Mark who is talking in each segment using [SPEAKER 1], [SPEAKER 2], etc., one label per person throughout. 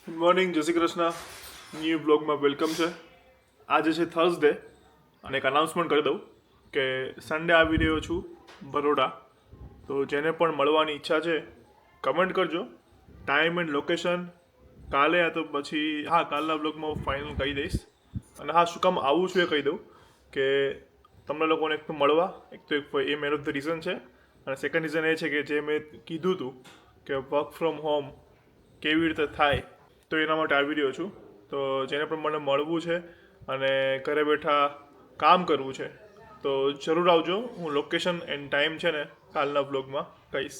[SPEAKER 1] Good morning, જય Shri Krishna. New બ્લોગમાં welcome છે. આજે છે થર્સડે અને એક અનાઉન્સમેન્ટ કરી દઉં કે સન્ડે આવી રહ્યો છું બરોડા. તો જેને પણ મળવાની ઈચ્છા છે કમેન્ટ કરજો, ટાઈમ એન્ડ લોકેશન. કાલે યા તો પછી કાલના બ્લોગમાં હું ફાઇનલ કહી દઈશ. અને શું કામ આવું છું એ કહી દઉં કે તમને લોકોને એક તો મળવા, એક તો એ મેન ઓફ ધ રીઝન છે. અને સેકન્ડ રીઝન એ છે કે જે મેં કીધું હતું કે વર્ક ફ્રોમ હોમ કેવી રીતે થાય, તો એના માટે આવી રહ્યો છું. તો જેને પણ મને મળવું છે અને ઘરે બેઠા કામ કરવું છે તો જરૂર આવજો. હું લોકેશન એન્ડ ટાઈમ છે ને કાલના બ્લોગમાં કહીશ.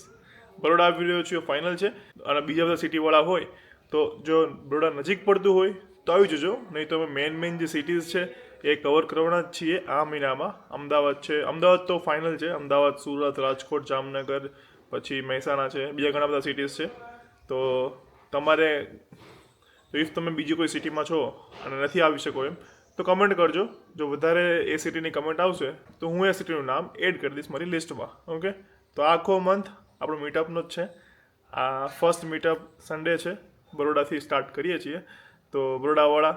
[SPEAKER 1] બરોડા આવી રહ્યો છું એ ફાઇનલ છે. અને બીજા બધા સિટીવાળા હોય તો જો બરોડા નજીક પડતું હોય તો આવી જજો, નહીં તો અમે મેઇન જે સિટીઝ છે એ કવર કરવાના જ છીએ આ મહિનામાં. અમદાવાદ છે, અમદાવાદ તો ફાઇનલ છે. અમદાવાદ, સુરત, રાજકોટ, જામનગર, પછી મહેસાણા છે, બીજા ઘણા બધા સિટીઝ છે. તો તમારે ઇફ તમે બીજી કોઈ સિટીમાં છો અને નથી આવી શકો એમ તો કમેન્ટ કરજો. જો વધારે એ સિટીની કમેન્ટ આવશે તો હું એ સિટીનું નામ એડ કરી દઈશ મારી લિસ્ટમાં. ઓકે, તો આખો મંથ આપણો મીટઅપનો જ છે. આ ફર્સ્ટ મીટઅપ સન્ડે છે, બરોડાથી સ્ટાર્ટ કરીએ છીએ. તો બરોડાવાળા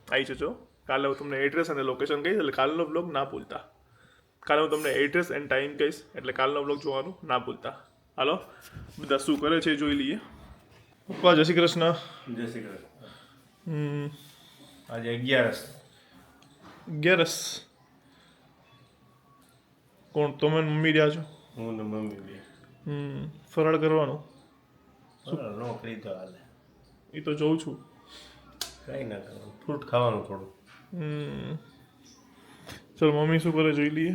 [SPEAKER 1] આવી જજો. કાલે હું તમને એડ્રેસ અને લોકેશન કહીશ, એટલે કાલનો બ્લોગ ના ભૂલતા. કાલે હું તમને એડ્રેસ એન્ડ ટાઈમ કહીશ, એટલે કાલનો બ્લોગ જોવાનું ના ભૂલતા. હાલો, બધા શું કરે છે જોઈ લઈએ. પપ્પા જય શ્રી કૃષ્ણ.
[SPEAKER 2] જય શ્રી કૃષ્ણ. આજે 11
[SPEAKER 1] કોણ તમે મમ્મી રહ્યા છો?
[SPEAKER 2] હું ને મમ્મી બે.
[SPEAKER 1] ફરાળ કરવાનું
[SPEAKER 2] નોકરી તો હાલે,
[SPEAKER 1] એ તો જોઉં છું.
[SPEAKER 2] કંઈ ના કરવાનું, ફ્રૂટ ખાવાનું થોડું.
[SPEAKER 1] ચલો મમ્મી શું કરે જોઈ લઈએ.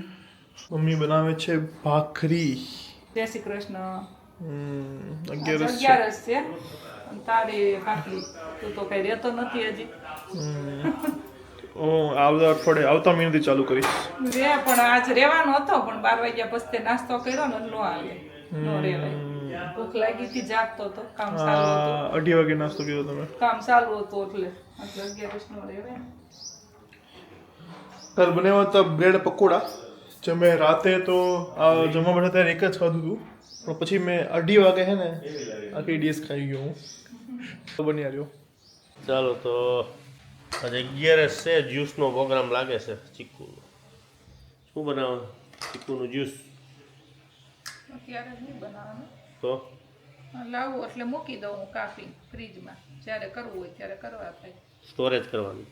[SPEAKER 1] મમ્મી બનાવે છે ભાખરી.
[SPEAKER 3] જય શ્રી કૃષ્ણ.
[SPEAKER 1] 11
[SPEAKER 3] છે તારે ભાખરી, તું તો કઈ રહેતો નથી હજી.
[SPEAKER 1] આવતા મહિનાથી ચાલુ કરીશ.
[SPEAKER 3] રે પણ આજ રહેવાનો હતો, પણ 12 વાગ્યા પછી નાસ્તો કર્યો ને નો આવે, નો રેવાય. ભૂખ લાગી હતી, જાગતો હતો, કામ ચાલુ હતું.
[SPEAKER 1] 2:30 વાગે નાસ્તો કર્યો તમે?
[SPEAKER 3] કામ ચાલુ હતું એટલે 11 નો રેવાય.
[SPEAKER 1] કાલ બનાવ્યા હતા બ્રેડ પકોડા. જે મેં રાતે તો જમવા બેઠા ત્યારે એક જ ખાધું હતું, પણ પછી મેં 2:30 વાગે છે ને આખી ડીશ ખાઈ ગયો હું. તો બની આવ્યો.
[SPEAKER 2] ચાલો, તો આજે 11 છે. જ્યુસનો પ્રોગ્રામ લાગે છે. ચીકુનો શું બનાવવાનું? ચીકુનું જ્યુસ
[SPEAKER 3] અત્યારે નહીં બનાવવાનું,
[SPEAKER 2] તો
[SPEAKER 3] લાવું એટલે મૂકી દઉં હું કાપી ફ્રીજમાં. જ્યારે કરવું હોય ત્યારે કરવા થાય.
[SPEAKER 2] સ્ટોરેજ કરવાનું?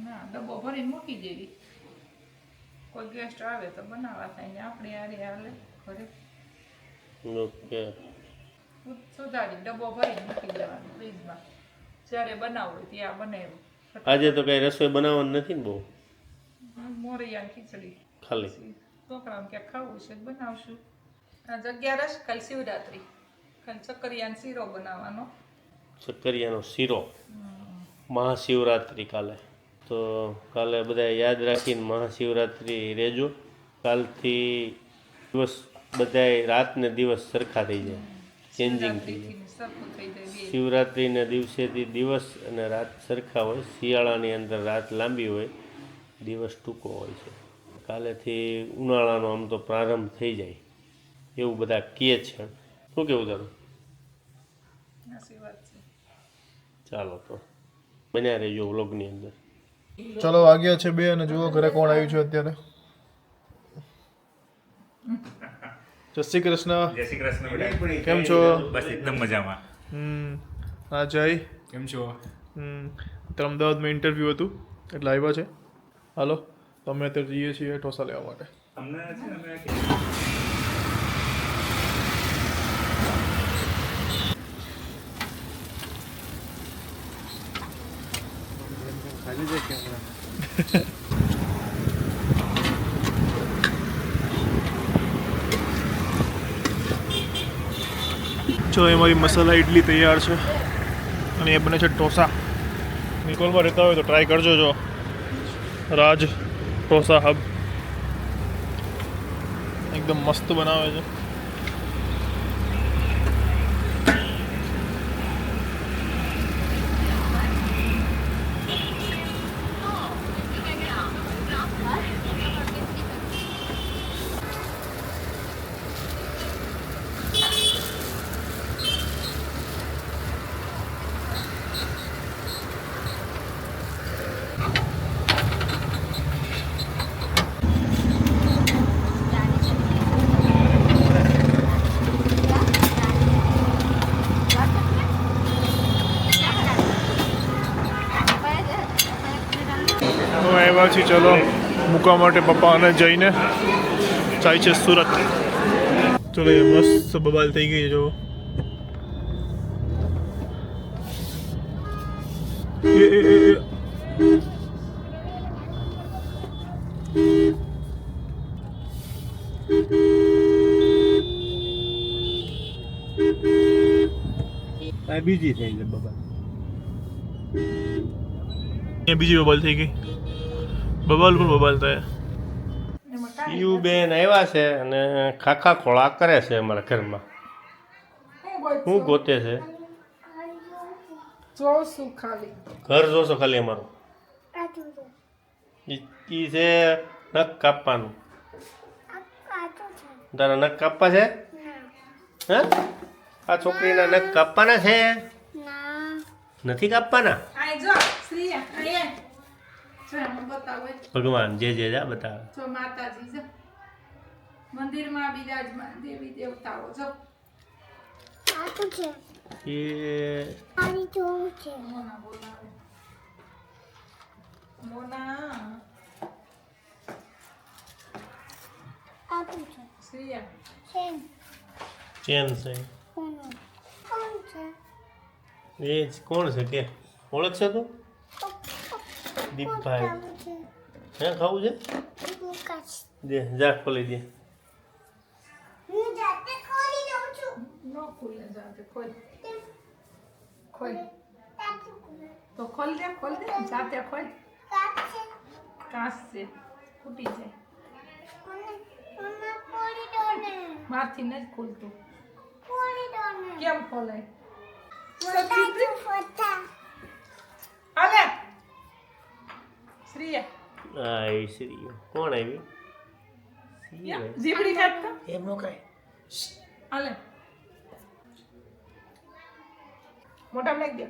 [SPEAKER 3] ના, ડબ્બો ભરીને મૂકી દેવી. કોઈ ગેસ્ટ આવે તો બનાવવા થાય ને આપણે આરે હાલે ઘરે.
[SPEAKER 2] ઓકે,
[SPEAKER 3] સુધારી ડબ્બો ભરીને મૂકી દેવાનું ફ્રીજમાં. જ્યારે બનાવવું હોય ત્યાં બનાવ્યું.
[SPEAKER 2] આજે તો કઈ રસોઈ બનાવવાની નથી ને બહુ?
[SPEAKER 3] મોરૈયાની ખીચડી
[SPEAKER 2] ખાલી
[SPEAKER 3] છોકરાને ક્યાંક ખાવું છે બનાવશું. આજ 11 કાલ શિવરાત્રી, કાલ ચકરિયાનો શીરો બનાવવાનો.
[SPEAKER 2] શક્કરિયાનો શીરો, મહાશિવરાત્રિ કાલે. તો કાલે બધા યાદ રાખીને મહાશિવરાત્રિ રહેજો. કાલથી દિવસ બધાય રાત ને દિવસ સરખા થઈ જાય, ચેન્જિંગ થઈ જાય.
[SPEAKER 3] સરખું થઈ જાય.
[SPEAKER 2] શિવરાત્રિના દિવસેથી દિવસ અને રાત સરખા હોય. શિયાળાની અંદર રાત લાંબી હોય, દિવસ ટૂંકો હોય છે. કાલેથી ઉનાળાનો આમ તો પ્રારંભ થઈ જાય એવું બધા કહે છે. શું કેવું તારું?
[SPEAKER 3] સાચી વાત છે.
[SPEAKER 2] ચાલો, તો બન્યા રહેજો વ્લોગની અંદર.
[SPEAKER 1] ચલો વાગ્યા છે 2 અને જુઓ ઘરે કોણ આવ્યું છે અત્યારે. જય શ્રી કૃષ્ણ.
[SPEAKER 4] જય શ્રી કૃષ્ણ બેટા.
[SPEAKER 1] કેમ છો?
[SPEAKER 4] બસ એકદમ મજામાં.
[SPEAKER 1] હા જય.
[SPEAKER 4] કેમ છો?
[SPEAKER 1] અત્યારે અમદાવાદમાં ઇન્ટરવ્યૂ હતું એટલે આવ્યા છે. હાલો, તમે અત્યારે જઈએ છીએ ઢોસા લેવા માટે.
[SPEAKER 4] અમને છે ને અમે
[SPEAKER 1] જો એ મારી મસાલા ઇડલી તૈયાર છે અને એ બને છે ઢોસા. નિકોલમાં રહેતા હોય તો ટ્રાય કરજો. જો રાજ ઢોસા હબ એકદમ મસ્ત બનાવે છે. આવ્યા છીએ, ચલો મૂકવા માટે પપ્પા અને જઈને જાય છે સુરત. ચલો એ મસ્ત બબાલ થઈ ગઈ જો.
[SPEAKER 2] બીજી થઈ ગઈ બાબા.
[SPEAKER 1] એ બીજી બબાલ થઈ ગઈ. બબાલ પર બબાલ થાય.
[SPEAKER 3] એમાં કાંઈ
[SPEAKER 2] યુ બેન આવ્યા છે અને ખાખા ખોળા કરે છે અમારા ઘરમાં. શું ગોતે છે?
[SPEAKER 3] જોઉં છું ખાલી.
[SPEAKER 2] ઘર જોશો ખાલી અમારું. ઈ છે નખ કાપવાનું. તારા નખ કાપવા છે? હે? આ છોકરીના નખ કાપવાના છે? નથી કાપવાના?
[SPEAKER 3] આય જો શ્રીયા આય જો હું બતાવું
[SPEAKER 2] ભગવાન જે જા બતાવે.
[SPEAKER 3] જો માતાજી જો મંદિરમાં બિરાજમાન દેવી દેવતાઓ જો
[SPEAKER 2] એ
[SPEAKER 3] મોના બોલાવે મોના શ્રીયા
[SPEAKER 2] ચેન છે. એ જ કોણ છે કે ઓળખશે તું? દીપભાઈ. હે ખાવું છે? દે જા ખોલી દે.
[SPEAKER 3] નો ખુલે જાતે ખોલ ખોલ તો ખોલ દે જાતે ખોલ કાચ છે ફૂટી જાય મારથી નથી ખુલતું કેમ ખોલાય હાલે શ્રીયા
[SPEAKER 2] આ એ શ્રી કોણ આવી?
[SPEAKER 3] જીબડી કાઢતો
[SPEAKER 2] એમ નો કાય.
[SPEAKER 3] હાલે મોટા મેક દે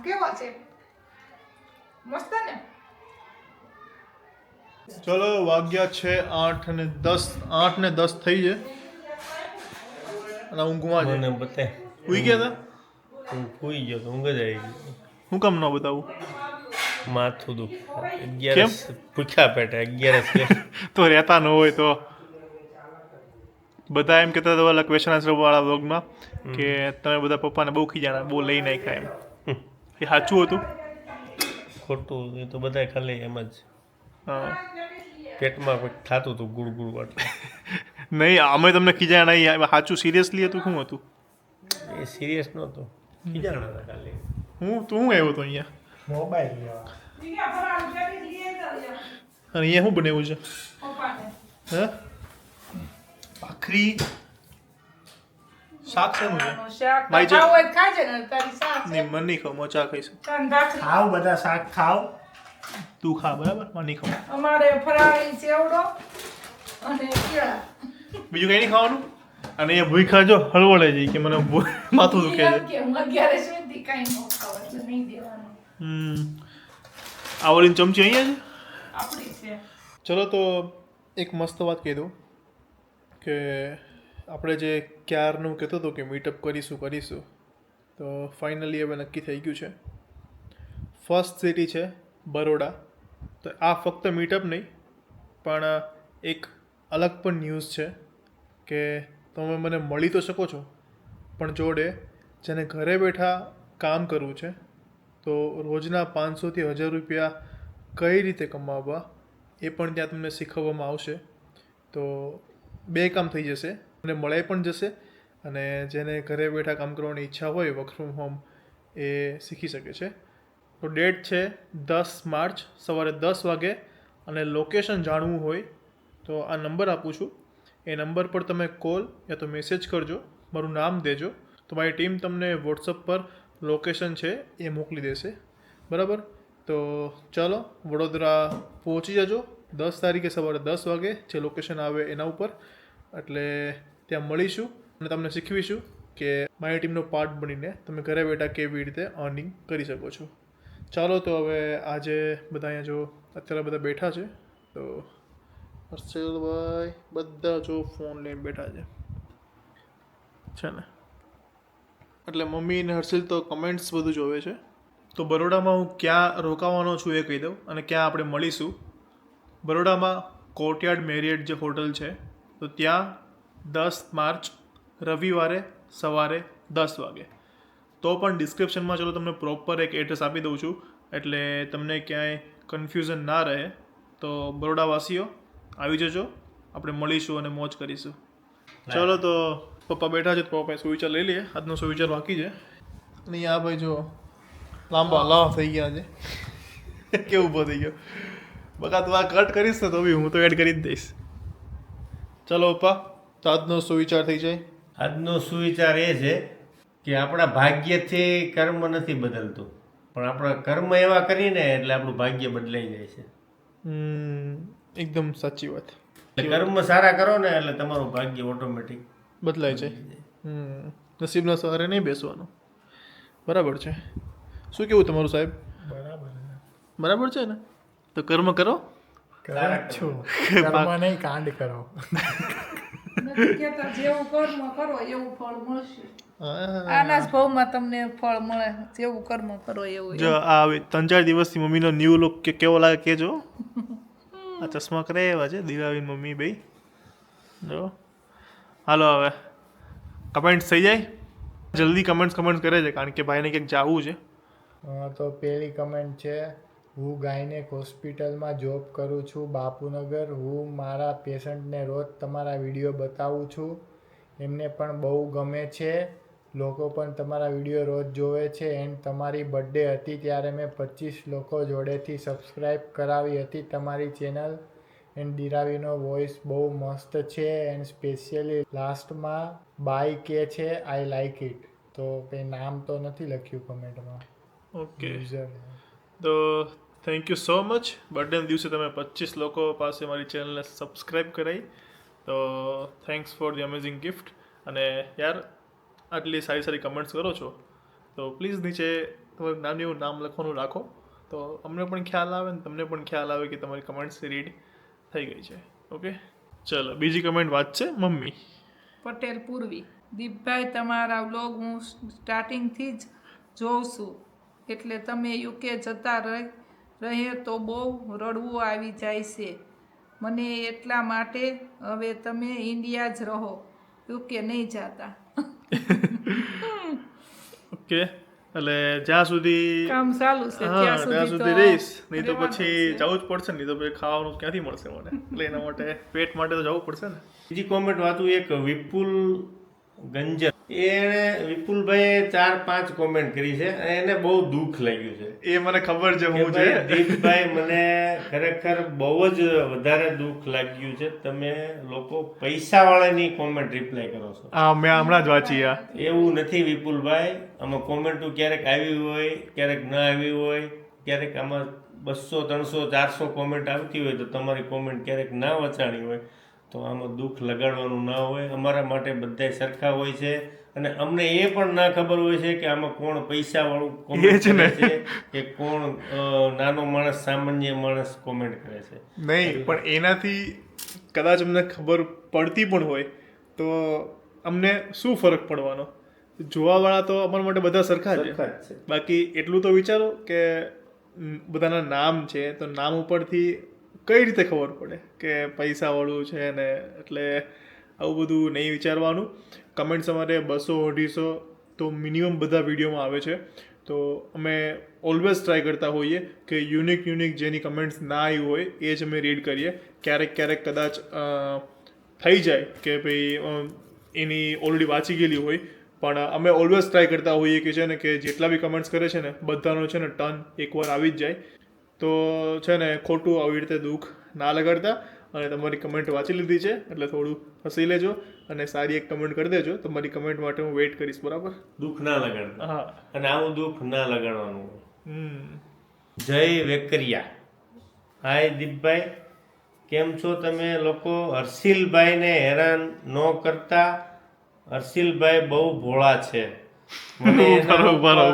[SPEAKER 3] કેવો છે મસ્ત ને
[SPEAKER 1] ચલો વાગ્યા છે 8:10 થઈ છે અને ઊંઘમાં છે.
[SPEAKER 2] મને બતાય.
[SPEAKER 1] ઉઈ ગયા હતા?
[SPEAKER 2] હું ભૂઈ ગયો તો ઊંઘ જ આવી ગઈ.
[SPEAKER 1] હું કામ ન બતાવું?
[SPEAKER 2] માથું દુખે. 11 ભૂખ્યા પેટે 11
[SPEAKER 1] તો રહેતા ન હોય તો બધા એમ કહેતા હતા ઓલા ક્વેશ્ચન આન્સર વાળા વ્લોગમાં કે તમે બધા પપ્પાને બહુ ખીજાણા, બહુ લઈ નાખ્યા એમ. એ સાચું હતું?
[SPEAKER 2] ખોટું. એ તો બધા ખાલી એમ જ
[SPEAKER 1] હા.
[SPEAKER 2] પેટમાં કંઈક થતું હતું ગુડ ગુડ વાટલું.
[SPEAKER 1] નહીં, અમે તમને ખીજાણા નહીં. એમાં સાચું સિરિયસલી હતું? શું હતું?
[SPEAKER 2] એ સિરિયસ નહોતો. ખીજાણા હતા ખાલી.
[SPEAKER 1] તું શું આવ્યો હતો અહીંયા?
[SPEAKER 2] મોબાઈલ લેવા.
[SPEAKER 1] અને અહીંયા શું બનાવ્યું છે?
[SPEAKER 3] પપ્પાને
[SPEAKER 1] હે? ભાખરી શાક શેનું છે?
[SPEAKER 3] શાક
[SPEAKER 1] ભાઈ
[SPEAKER 3] ખાવું હોય તો ખાજે ને તારી શાક છે
[SPEAKER 1] નહીં, મને નહીં ખાવ, મચા ખાઈશ.
[SPEAKER 3] કાન ભાખરી
[SPEAKER 2] ખાવ બધા શાક ખાવ.
[SPEAKER 1] તું ખા, બરાબર? મને નહીં ખાવ.
[SPEAKER 3] અમારે ફરાળી સેવડો અને કેળા
[SPEAKER 1] બીજું કંઈ નહીં ખાવાનું? અને અહીંયા ભૂખા જો હળવળે જઈ કે મને માથું દુખે છે.
[SPEAKER 3] એમ કે હું 11 સુધી કાંઈ ન ખાવ એટલે નહીં દેવાનું
[SPEAKER 1] આ ઓલીની ચમચી અહીંયા છે.
[SPEAKER 3] આપણી છે
[SPEAKER 1] ચલો તો એક મસ્ત વાત કહી દઉં કે આપણે જે ક્યારનું કહેતો હતો કે મીટઅપ કરીશું તો ફાઇનલી હવે નક્કી થઈ ગયું છે. ફર્સ્ટ સિટી છે બરોડા. તો આ ફક્ત મીટઅપ નહીં પણ એક અલગ પણ ન્યૂઝ છે કે તમે મને મળી તો શકો છો પણ જોડે જેને ઘરે બેઠા કામ કરવું છે તો રોજના 500 થી 1000 રૂપિયા કઈ રીતે કમાવવા એ પણ ત્યાં તમને શીખવવામાં આવશે. તો બે કામ થઈ જશે અને મળાઈ પણ જશે અને જેને ઘરે બેઠા કામ કરવાની ઈચ્છા હોય વર્ક ફ્રોમ હોમ એ શીખી શકે છે. તો ડેટ છે 10 માર્ચ સવારે 10 વાગે અને લોકેશન જાણવું હોય તો આ નંબર આપું છું. એ નંબર પર તમે કોલ યા તો મેસેજ કરજો, મારું નામ દેજો તો મારી ટીમ તમને વોટ્સઅપ પર લોકેશન છે એ મોકલી દેશે. બરાબર? તો ચાલો વડોદરા પહોંચી જજો 10 તારીખે સવારે 10 વાગે જે લોકેશન આવે એના ઉપર. એટલે ત્યાં મળીશું અને તમને શીખવીશું કે મારી ટીમનો પાર્ટ બનીને તમે ઘરે બેઠા કેવી રીતે અર્નિંગ કરી શકો છો. ચાલો તો હવે આજે બધા અહીંયા જો અત્યારે બધા બેઠા છે તો હર્ષલભાઈ બધા જો ફોન લઈને બેઠા છે ને એટલે મમ્મી ને હર્ષિલ તો કમેન્ટ્સ બધું જોવે છે તો બરોડામાં હું ક્યાં રોકાવાનો છું એ કહી દઉં અને ક્યાં આપણે મળીશું. બરોડામાં કોર્ટયાર્ડ મેરિયટ જે હોટલ છે તો ત્યાં 10 માર્ચ રવિવારે સવારે 10 વાગે. તો પણ ડિસ્ક્રિપ્શનમાં ચલો તમને પ્રોપર એક એડ્રેસ આપી દઉં છું એટલે તમને ક્યાંય કન્ફ્યુઝન ના રહે. તો બરોડાવાસીઓ આવી જજો, આપણે મળીશું અને મોજ કરીશું. ચલો તો પપ્પા બેઠા છે તો પપ્પાએ સુવિચાર લઈ લઈએ. આજનો સુવિચાર બાકી છે અને આ ભાઈ જો લાંબા લાવ થઈ ગયા છે કેવું ઊભો થઈ ગયો. બકા તું આ કટ કરીશ ને તો બી હું તો એડ કરી જ દઈશ. ચલો પપ્પા, તો આજનો સુવિચાર થઈ જાય.
[SPEAKER 2] આજનો સુવિચાર એ છે કે આપણા ભાગ્યથી કર્મ નથી બદલતું, પણ આપણા કર્મ એવા કરીને એટલે આપણું ભાગ્ય બદલાઈ જાય છે.
[SPEAKER 1] એકદમ સાચી વાત.
[SPEAKER 2] એટલે કર્મ સારા કરો ને એટલે તમારું ભાગ્ય ઓટોમેટિક
[SPEAKER 1] બદલાય છે. નસીબના સહારે નહીં બેસવાનું. બરાબર છે. શું કેવું તમારું સાહેબ? બરાબર છે ને? તો કર્મ કરો.
[SPEAKER 5] છું કર્મ નહીં કાંડ કરો.
[SPEAKER 3] નથી કહેતા જેવું કર્મ કરો એવું ફળ મળશે.
[SPEAKER 1] હા.
[SPEAKER 3] આના જ ભાવમાં તમને ફળ મળે, જેવું કર્મ કરો એવું.
[SPEAKER 1] જો આ 3-4 દિવસથી મમ્મીનો ન્યૂ લુક કેવો લાગે કેજો. આ ચશ્મા કરે એવા છે દિવાવીન મમ્મી ભાઈ. જો હાલો હવે કમેન્ટ્સ થઈ જાય. જલ્દી કમેન્ટ્સ કરે છે કારણ કે ભાઈને ક્યાંક જવું છે.
[SPEAKER 5] તો પેલી કમેન્ટ છે, હું ગાયનેક હોસ્પિટલમાં જોબ કરું છું બાપુનગર. હું મારા પેશન્ટને રોજ તમારા વિડીયો બતાવું છું, એમને પણ બહુ ગમે છે. લોકો પણ તમારા વિડીયો રોજ જોવે છે. એન્ડ તમારી બર્થડે હતી ત્યારે મેં 25 લોકો જોડેથી સબસ્ક્રાઈબ કરાવી હતી તમારી ચેનલ. એન્ડ દિરાવીનો વોઇસ બહુ મસ્ત છે. એન્ડ સ્પેશિયલી લાસ્ટમાં બાય કે છે આઈ લાઈક ઇટ. તો કંઈ નામ તો નથી લખ્યું કમેન્ટમાં.
[SPEAKER 1] ઓકે,
[SPEAKER 5] યુઝર
[SPEAKER 1] તો થેન્ક યુ સો મચ. બર્થડેના દિવસે તમે 25 લોકો પાસે મારી ચેનલને સબસ્ક્રાઈબ કરાવી, તો thanks for the amazing gift. અને યાર આટલી સારી સારી કમેન્ટ્સ કરો છો તો પ્લીઝ નીચે તમારું નાનું એવું નામ લખવાનું રાખો, તો અમને પણ ખ્યાલ આવે ને તમને પણ ખ્યાલ આવે કે તમારી કમેન્ટ્સ રીડ થઈ ગઈ છે. ઓકે, ચલો બીજી કમેન્ટ વાંચશે મમ્મી.
[SPEAKER 3] પટેલ પૂર્વી, દીપભાઈ તમારા વ્લોગ હું સ્ટાર્ટિંગથી જ જોઉં છું, એટલે તમે યુકે જતા રહે તો બહુ રડવું આવી જાય છે મને. એટલા માટે હવે તમે ઇન્ડિયા જ રહો, યુકે નહીં જતા.
[SPEAKER 1] ઓકે, એટલે જ્યાં સુધી
[SPEAKER 3] કામ ચાલુ છે
[SPEAKER 1] હા
[SPEAKER 3] ત્યાં
[SPEAKER 1] ત્યાં સુધી
[SPEAKER 3] તો
[SPEAKER 1] રહીશ, નહીં તો
[SPEAKER 3] રહેવાનું
[SPEAKER 1] પછી
[SPEAKER 3] જ છે.
[SPEAKER 1] જવું જ પડશે ને. નહીં તો પછી ખાવાનું ક્યાંથી મળશે મને? એટલે એના માટે પેટ માટે તો જવું પડશે ને.
[SPEAKER 2] બીજી કોમેન્ટ વાંચું, એક વિપુલ ગંજર, એણે વિપુલભાઈએ 4-5 કોમેન્ટ કરી છે અને એને બહુ દુઃખ લાગ્યું છે.
[SPEAKER 1] એ મને ખબર છે
[SPEAKER 2] કે
[SPEAKER 1] હું છે.
[SPEAKER 2] ભાઈ દીપભાઈ, મને ખરેખર બહુ જ વધારે દુઃખ લાગ્યું છે. તમે લોકો પૈસાવાળાની કોમેન્ટ રિપ્લાય કરો છો.
[SPEAKER 1] હા, મેં હમણાં જ વાંચી. આ
[SPEAKER 2] એવું નથી વિપુલભાઈ. આમાં કોમેન્ટો ક્યારેક આવી હોય, ક્યારેક ન આવી હોય, ક્યારેક આમાં 200, 300, 400 કોમેન્ટ આવતી હોય તો તમારી કોમેન્ટ ક્યારેક ના વચાણી હોય, તો આમાં દુઃખ લગાડવાનું ના હોય. અમારા માટે બધાય સરખા હોય છે અને અમને એ પણ ના ખબર હોય છે કે આમાં કોણ પૈસાવાળું કોમેન્ટ કરે છે કે કોણ નાનો માણસ, સામાન્ય માણસ કોમેન્ટ કરે છે.
[SPEAKER 1] નહીં, પણ એનાથી કદાચ અમને ખબર પડતી પણ હોય તો અમને શું ફરક પડવાનો? જોવાવાળા તો અમારા માટે બધા સરખા
[SPEAKER 2] સરખા જ
[SPEAKER 1] છે.
[SPEAKER 2] છે.
[SPEAKER 1] બાકી એટલું તો વિચારો કે બધાના નામ છે તો નામ ઉપરથી કઈ રીતે ખબર પડે કે પૈસાવાળું છે ને? એટલે આવું બધું નહીં વિચારવાનું. કમેન્ટ્સ અમારે 200-250 તો મિનિમમ બધા વિડીયોમાં આવે છે. તો અમે ઓલવેઝ ટ્રાય કરતા હોઈએ કે યુનિક જેની કમેન્ટ્સ ના આવી હોય એ જ અમે રીડ કરીએ. ક્યારેક કદાચ થઈ જાય કે ભાઈ એની ઓલરેડી વાંચી ગયેલી હોય, પણ અમે ઓલવેઝ ટ્રાય કરતા હોઈએ કે છે ને કે જેટલા બી કમેન્ટ્સ કરે છે ને બધાનો છે ને ટર્ન એકવાર આવી જ જાય. તો છે ને ખોટું આવી રીતે દુઃખ ના લગાડતા. અને તમારી કમેન્ટ વાંચી લીધી છે એટલે થોડું હસી લેજો અને સારી એક કમેન્ટ કરી દેજો. તમારી કમેન્ટ માટે હું વેઇટ કરીશ. બરાબર?
[SPEAKER 2] દુઃખ ના લગાડતા.
[SPEAKER 1] હા.
[SPEAKER 2] અને આવું દુઃખ ના લગાડવાનું હોય. જય વેકરિયા, હાય દીપભાઈ, કેમ છો તમે લોકો? હર્ષિલભાઈને હેરાન ન કરતા, હર્ષિલભાઈ બહુ ભોળા છે. મને એના
[SPEAKER 1] ઉભારો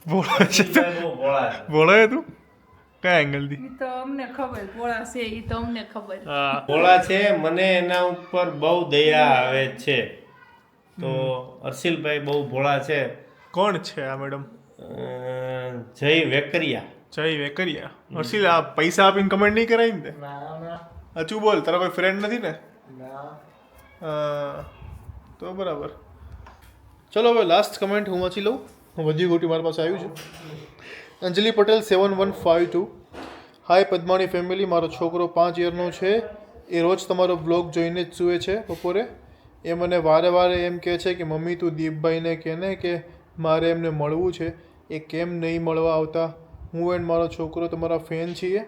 [SPEAKER 2] હર્ષિલભાઈ બહુ ભોળા છે.
[SPEAKER 1] બોલાય તું કયા એંગલથી?
[SPEAKER 3] ઈ તો અમને ખબર, ભોળા છે ઈ તો અમને ખબર.
[SPEAKER 1] હા,
[SPEAKER 2] ભોળા છે. મને એના ઉપર બહુ દયા આવે છે. તો હર્ષિલભાઈ બહુ ભોળા છે
[SPEAKER 1] કોણ છે આ મેડમ?
[SPEAKER 2] જય વેકરિયા.
[SPEAKER 1] જય વેકરિયા. હર્ષિલ, આ પૈસા આપીને કમેન્ટ નહીં કરાવી ને?
[SPEAKER 5] ના ના
[SPEAKER 1] હજુ બોલ, તારા કોઈ ફ્રેન્ડ નથી ને?
[SPEAKER 5] ના.
[SPEAKER 1] તો બરાબર. ચલો હવે લાસ્ટ કમેન્ટ હું વાંચી લઉં. હું બધી ગોટી મારી પાસે આવ્યું છું. અંજલિ પટેલ 7152. હાય પદ્માણી ફેમિલી, મારો છોકરો 5 યરનો છે. એ રોજ તમારો બ્લોગ જોઈને જ સૂએ છે બપોરે. એ મને વારે વારે એમ કહે છે કે મમ્મી તું દીપભાઈને કહેને કે મારે એમને મળવું છે. એ કેમ નહીં મળવા આવતા? હું એન્ડ મારો છોકરો તમારા ફેન છીએ.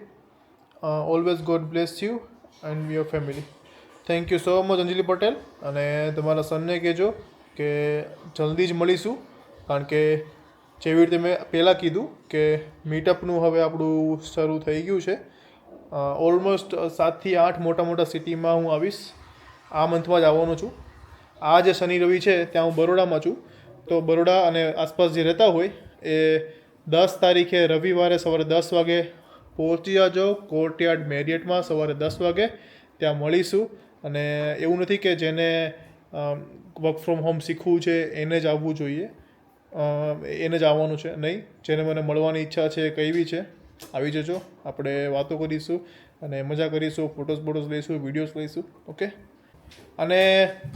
[SPEAKER 1] Always God bless you and your family. Thank you so much Anjali Patel. અને તમારા સનને કહેજો કે જલ્દી જ મળીશું, કારણ કે જેવી રીતે મેં પહેલાં કીધું કે મીટઅપનું હવે આપણું શરૂ થઈ ગયું છે. ઓલમોસ્ટ 7 થી 8 મોટા મોટા સિટીમાં હું આવીશ. આ મંથમાં જ આવવાનો છું. આ જે શનિ રવિ છે ત્યાં હું બરોડામાં છું. તો બરોડા અને આસપાસ જે રહેતા હોય એ 10 તારીખે રવિવારે સવારે 10 વાગે પહોંચી જાજો કોર્ટયાર્ડ મેરિયટમાં સવારે 10 વાગે. ત્યાં મળીશું. અને એવું નથી કે જેને વર્ક ફ્રોમ હોમ શીખવું છે એને જ આવવું જોઈએ, એને જ આવવાનું છે નહીં. જેને મને મળવાની ઈચ્છા છે કઈ બી છે આવી જજો. આપણે વાતો કરીશું અને મજા કરીશું, ફોટોસ લઈશું, વિડીયોઝ લઈશું. ઓકે. અને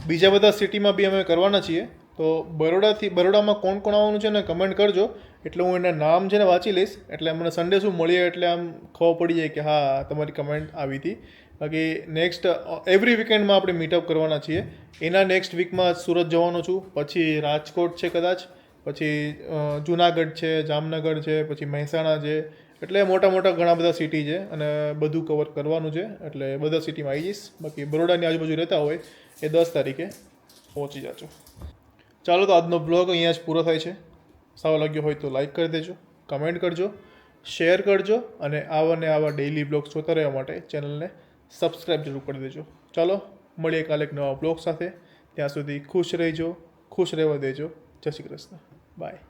[SPEAKER 1] બીજા બધા સિટીમાં બી અમે કરવાના છીએ. તો બરોડામાં કોણ કોણ આવવાનું છે ને કમેન્ટ કરજો, એટલે હું એના નામ છે ને વાંચી લઈશ. એટલે મને સન્ડે શું મળીએ એટલે આમ ખબર પડી જાય કે હા તમારી કમેન્ટ આવી હતી. બાકી નેક્સ્ટ એવરી વીકેન્ડમાં આપણે મીટઅપ કરવાના છીએ. એના નેક્સ્ટ વીકમાં સુરત જવાનો છું, પછી રાજકોટ છે કદાચ, પછી જુનાગઢ છે, જામનગર છે, પછી મહેસાણા છે. એટલે મોટા ઘણા બધા સિટી છે અને બધું કવર કરવાનું છે. એટલે બધા સિટીમાં આવી જઈશ. બાકી બરોડાની આજુબાજુ રહેતા હોય એ 10 તારીખે પહોંચી જાજો. ચાલો, તો આજનો બ્લોગ અહીંયા જ પૂરો થાય છે. સારો લાગ્યો હોય તો લાઈક કરી દેજો, કમેન્ટ કરજો, શેર કરજો અને આવા ડેઇલી બ્લોગ્સ જોતા રહેવા માટે ચેનલને સબસ્ક્રાઈબ જરૂર કરી દેજો. ચાલો, મળીએ કાલે એક નવા બ્લોગ સાથે. ત્યાં સુધી ખુશ રહેજો, ખુશ રહેવા દેજો. જય શ્રી કૃષ્ણ. બાય.